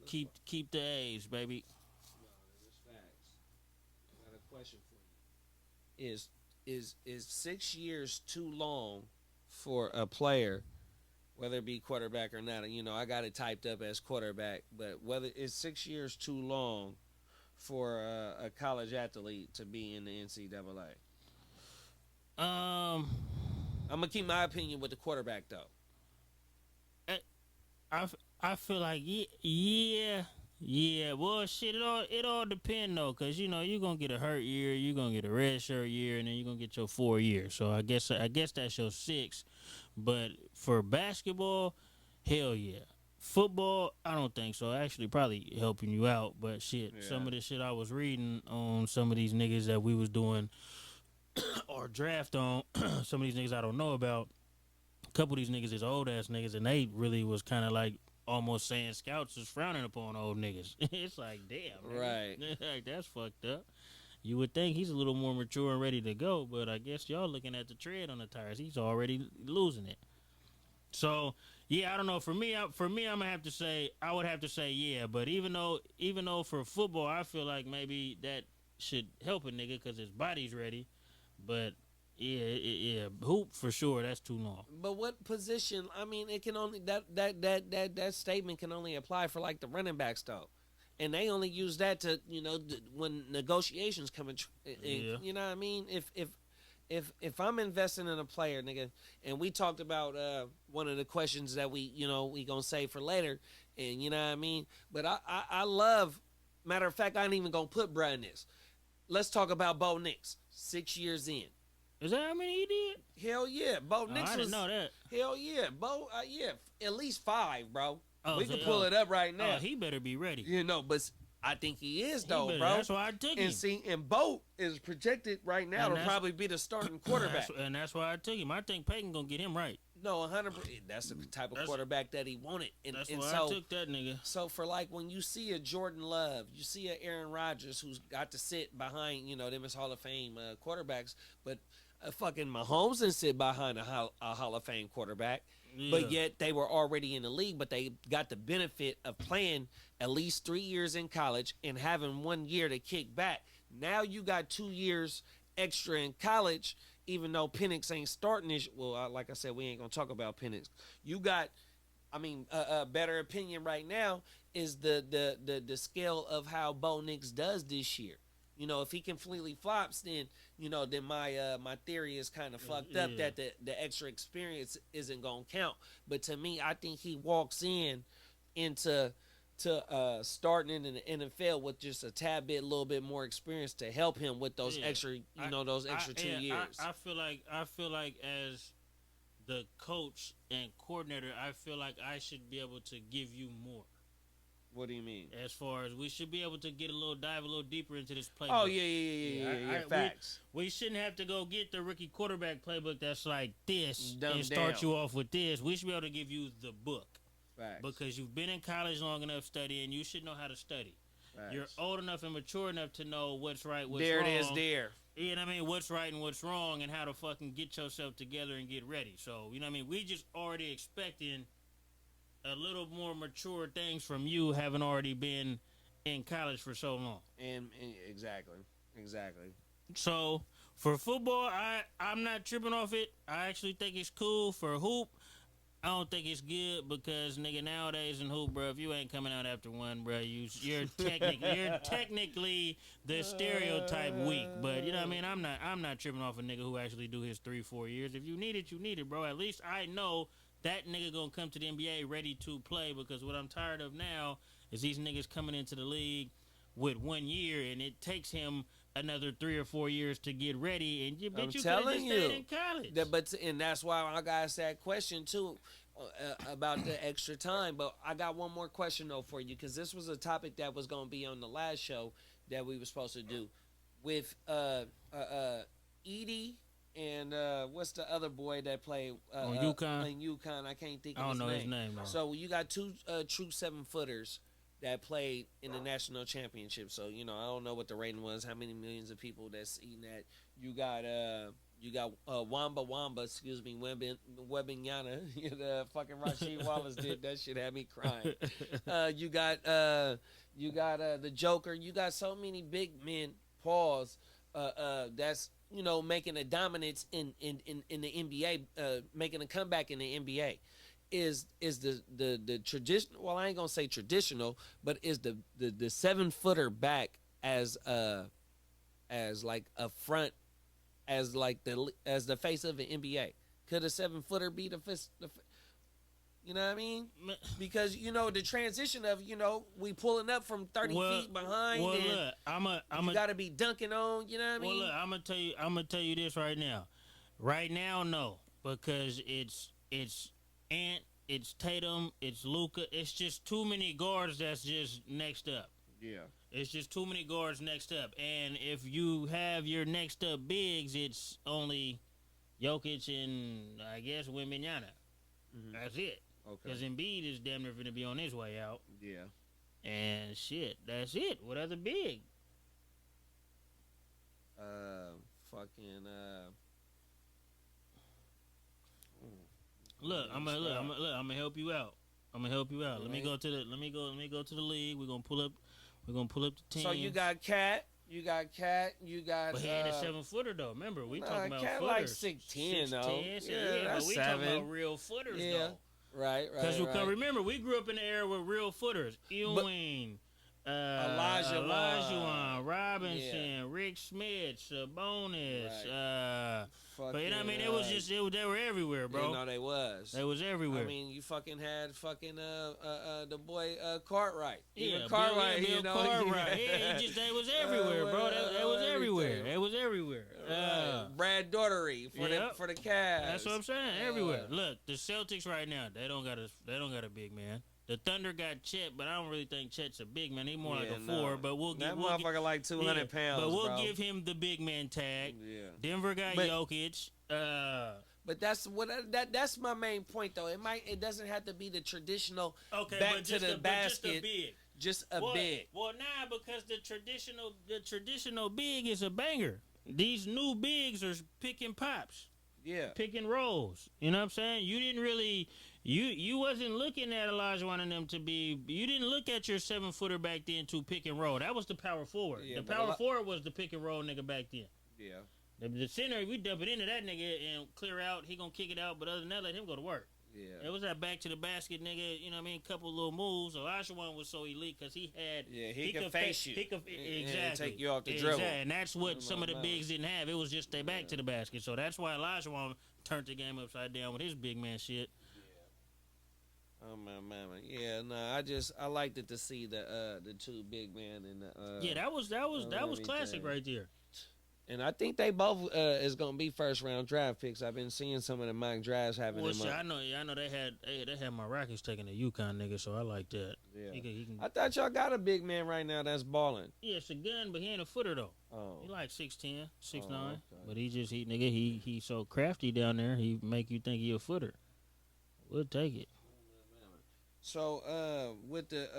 keep the A's, baby. No, this is facts. I got a question for you. Is 6 years too long for a player, whether it be quarterback or not? You know, I got it typed up as quarterback, but whether is 6 years too long for a college athlete to be in the NCAA? Um, I'm gonna keep my opinion with the quarterback though. I, I feel like yeah. Well, shit, it all depend though, cause you know you gonna get a hurt year, you gonna get a red shirt year, and then you are gonna get your 4 years. So I guess that's your six. But for basketball, hell yeah. Football, I don't think so. Actually, probably helping you out, but shit, Yeah. some of the shit I was reading on some of these niggas that we was doing or draft on, some of these niggas I don't know about. A couple of these niggas is old ass niggas, and they really was kind of like almost saying scouts is frowning upon old niggas. It's like, damn, Right. like, that's fucked up. You would think he's a little more mature and ready to go, but I guess y'all looking at the tread on the tires. He's already losing it. So yeah, I don't know. For me, I'm gonna have to say I would have to say yeah. But even though for football, I feel like maybe that should help a nigga because his body's ready. But yeah, hoop for sure. That's too long. But what position? I mean, it can only that statement can only apply for like the running backs though, and they only use that to when negotiations come in. Yeah. You know what I mean? If I'm investing in a player, nigga, and we talked about one of the questions that we gonna save for later, and you know what I mean. But I love. Matter of fact, I ain't even gonna put bruh in this. Let's talk about Bo Nix. 6 years in. Is that how many he did? Hell yeah, Bo Nix I was. didn't know that. Hell yeah, Bo. Yeah, at least 5, bro. Oh, We so- can pull it up right now. Oh, he better be ready. But I think he is He though, better- bro. That's why I took him. And Bo is projected right now And to that's- probably be the starting quarterback. That's why I took him. I think Peyton gonna get him right. No, 100%. That's the type of That's- quarterback that he wanted. And That's and why so I took that nigga. so for like when you see a Jordan Love, you see a Aaron Rodgers who's got to sit behind them as Hall of Fame quarterbacks, but fucking Mahomes didn't sit behind a Hall of Fame quarterback. Yeah. But yet they were already in the league, but they got the benefit of playing at least 3 years in college and having 1 year to kick back. Now you got 2 years extra in college, even though Penix ain't starting this. Well, like I said, we ain't gonna talk about Penix. You got, a better opinion right now is the scale of how Bo Nix does this year. If he completely flops, then my theory is kind of fucked up Yeah. that the extra experience isn't gonna count. But to me, I think he walks into starting in the NFL with just a tad bit, a little bit more experience to help him with those Yeah. extra, those extra 2 years. I feel like as the coach and coordinator, I feel like I should be able to give you more. What do you mean? As far as we should be able to dive a little deeper into this playbook. Oh yeah. Facts. We shouldn't have to go get the rookie quarterback playbook that's like this Dumbed and start down. you off with this. We should be able to give you the book Facts. because you've been in college long enough studying. You should know how to study. Facts. You're old enough and mature enough to know what's right, what's there wrong. it is. There. You know what I mean? What's right and what's wrong, and how to fucking get yourself together and get ready. So, you know what I mean? We just already expecting a little more mature things from you, having already been in college for so long. And exactly. So for football, I'm not tripping off it. I actually think it's cool. For hoop, I don't think it's good because nigga nowadays in hoop, bro, if you ain't coming out after one, bro, you're technically the stereotype weak. But you know what I mean? I'm not tripping off a nigga who actually do his 3-4 years. If you need it, you need it, bro. At least I know that nigga gonna come to the NBA ready to play, because what I'm tired of now is these niggas coming into the league with 1 year and it takes him another 3 or 4 years to get ready, and you could have just stayed in college. And that's why I got that question too about the extra time. But I got one more question though for you, because this was a topic that was gonna be on the last show that we were supposed to do with Edie. And what's the other boy that played on UConn? In UConn, I can't think of I his don't name. know his name. Though. So you got two true 7-footers that played in the national championship. So I don't know what the rating was, how many millions of people that's eating that. You got You got Wamba, excuse me, Webinyana. The fucking Rasheed Wallace did that shit, had me crying. You got the Joker. You got so many big men. Pause. That's making a dominance in the NBA, making a comeback in the NBA. Is the traditional? Well, I ain't gonna say traditional, but is the 7-footer back as like a front, as like the face of the NBA? Could a 7-footer be the fist? You know what I mean? Because the transition of we pulling up from 30 feet behind. Well, and look, you got to be dunking on. You know what I mean? Well, look, I'm gonna tell you this right now. Right now, no, because it's Ant, it's Tatum, it's Luka. It's just too many guards that's just next up. Yeah. It's just too many guards next up. And if you have your next up bigs, it's only Jokic and I guess Wembanyama. Mm-hmm. That's it. Okay. Because Embiid is damn near going to be on his way out. Yeah. And shit, that's it. What other big? Look, I'm gonna help you out. Let me go to the league. We're gonna pull up the team. So you got Cat. You got. But he ain't a 7-footer though. Remember, we talking about Cat footers. like 6'10" though. Yeah, but we talking about real footers though. Right. Because remember, we grew up in the era with real footers. Ewing, Olajuwon, Robinson, Rick Smith, Sabonis. But you know what I mean? It was just they were everywhere, bro. No, they was. They was everywhere. I mean, you fucking had the boy Cartwright. Even Cartwright, Bill Cartwright. Yeah, they was everywhere, bro. They was everywhere. They was everywhere. Brad Daugherty for the Cavs. That's what I'm saying. Everywhere. Look, the Celtics right now, they don't got a big man. The Thunder got Chet, but I don't really think Chet's a big man. He's more like a 4. But motherfucker like 200 pounds. But we'll give him the big man tag. Yeah. Denver got Jokic. But that's my main point though. It doesn't have to be the traditional back to the basket. Just a big. Well, because the traditional big is a banger. These new bigs are picking pops. Yeah. Picking rolls. You know what I'm saying? You didn't really you wasn't looking at Olajuwon and them to be. You didn't look at your 7-footer back then to pick and roll. That was the power forward. Yeah, the power forward was the pick and roll nigga back then. Yeah. The center, we dump it into that nigga and clear out. He gonna kick it out, but other than that, let him go to work. Yeah. It was that back to the basket nigga. You know what I mean? Couple little moves. Olajuwon was so elite because he had. Yeah, he could face you. He could exactly take you off the dribble. And that's what some of the bigs didn't have. It was just their back to the basket. So that's why Olajuwon turned the game upside down with his big man shit. Oh my mama, yeah. No, I liked it to see the two big men in the. Yeah, that was classic right there. And I think they both is gonna be first round draft picks. I've been seeing some of the mock drafts having them. I know they had my Rockets taking a UConn nigga, so I like that. Yeah. He can, I thought y'all got a big man right now that's balling. Yeah, it's a gun, but he ain't a footer though. Oh. He like 6'10", 6'9", okay. but he so crafty down there. He make you think he a footer. We'll take it. So with the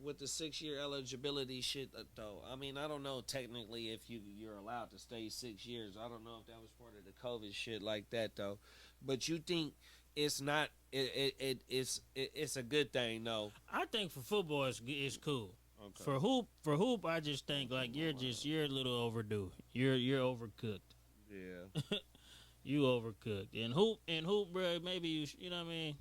6-year eligibility shit though, I mean I don't know technically if you're allowed to stay 6 years. I don't know if that was part of the COVID shit like that though. But you think it's not it's a good thing though? I think for football it's cool. Okay. For hoop I just think like you're a little overdue. You're overcooked. Yeah. You overcooked. And hoop bro, maybe you know what I mean?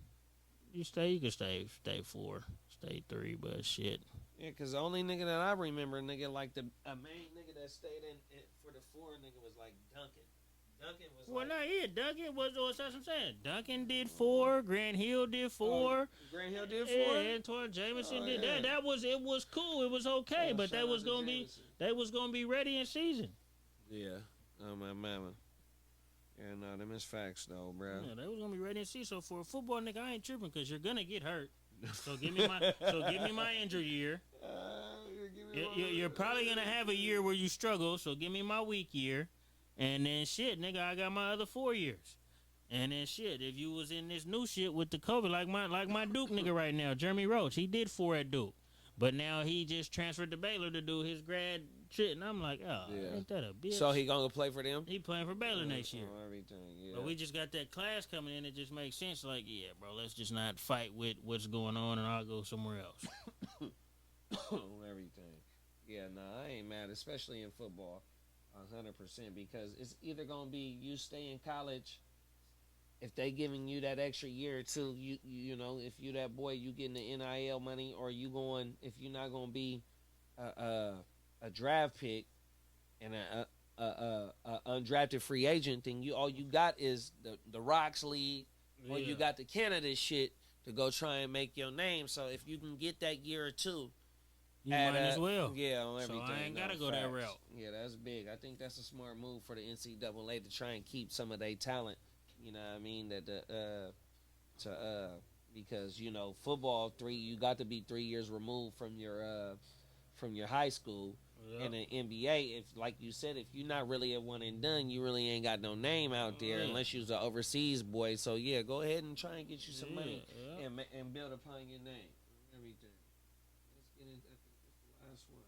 You can stay 4, stay 3, but shit. Yeah, because the only nigga that I remember, nigga, like a main nigga that stayed in for the 4 nigga was like Duncan. Duncan was Duncan was that's what I'm saying. Duncan did 4, Grant Hill did 4. Grant Hill did 4? Yeah, Antoine Jameson did that. It was cool. It was okay, but they was gonna be ready in season. Yeah. Oh my mama. Yeah, no, them is facts though, bro. Yeah, they was gonna be ready to see. So for a football nigga, I ain't tripping because you're gonna get hurt. So give me my injury year. You're probably gonna have a year where you struggle. So give me my weak year, and then shit, nigga, I got my other 4 years. And then shit, if you was in this new shit with the COVID, like my Duke nigga right now, Jeremy Roach, he did 4 at Duke, but now he just transferred to Baylor to do his grad shit, and I'm like, oh, Yeah. ain't that a bitch? So he gonna go play for them? He playing for Baylor next year. Everything, yeah. But we just got that class coming in. It just makes sense. Like, yeah, bro, let's just not fight with what's going on, and I'll go somewhere else. Everything. Yeah, I ain't mad, especially in football, 100%, because it's either gonna be you stay in college. If they giving you that extra year or two, you know, if you that boy, you getting the NIL money, or you going, if you're not gonna be a draft pick and a undrafted free agent, then all you got is the Rocks League, or you got the Canada shit to go try and make your name. So if you can get that year or two, you might as well. Yeah, on everything. So I ain't gotta go that route. Yeah, that's big. I think that's a smart move for the NCAA to try and keep some of their talent. You know what I mean? Because you know football you got to be 3 years removed from your high school. Yep. And in NBA, if like you said, if you're not really a one and done, you really ain't got no name out there unless you're an overseas boy. So yeah, go ahead and try and get you some money and build upon your name. Everything. Let's get into the last one.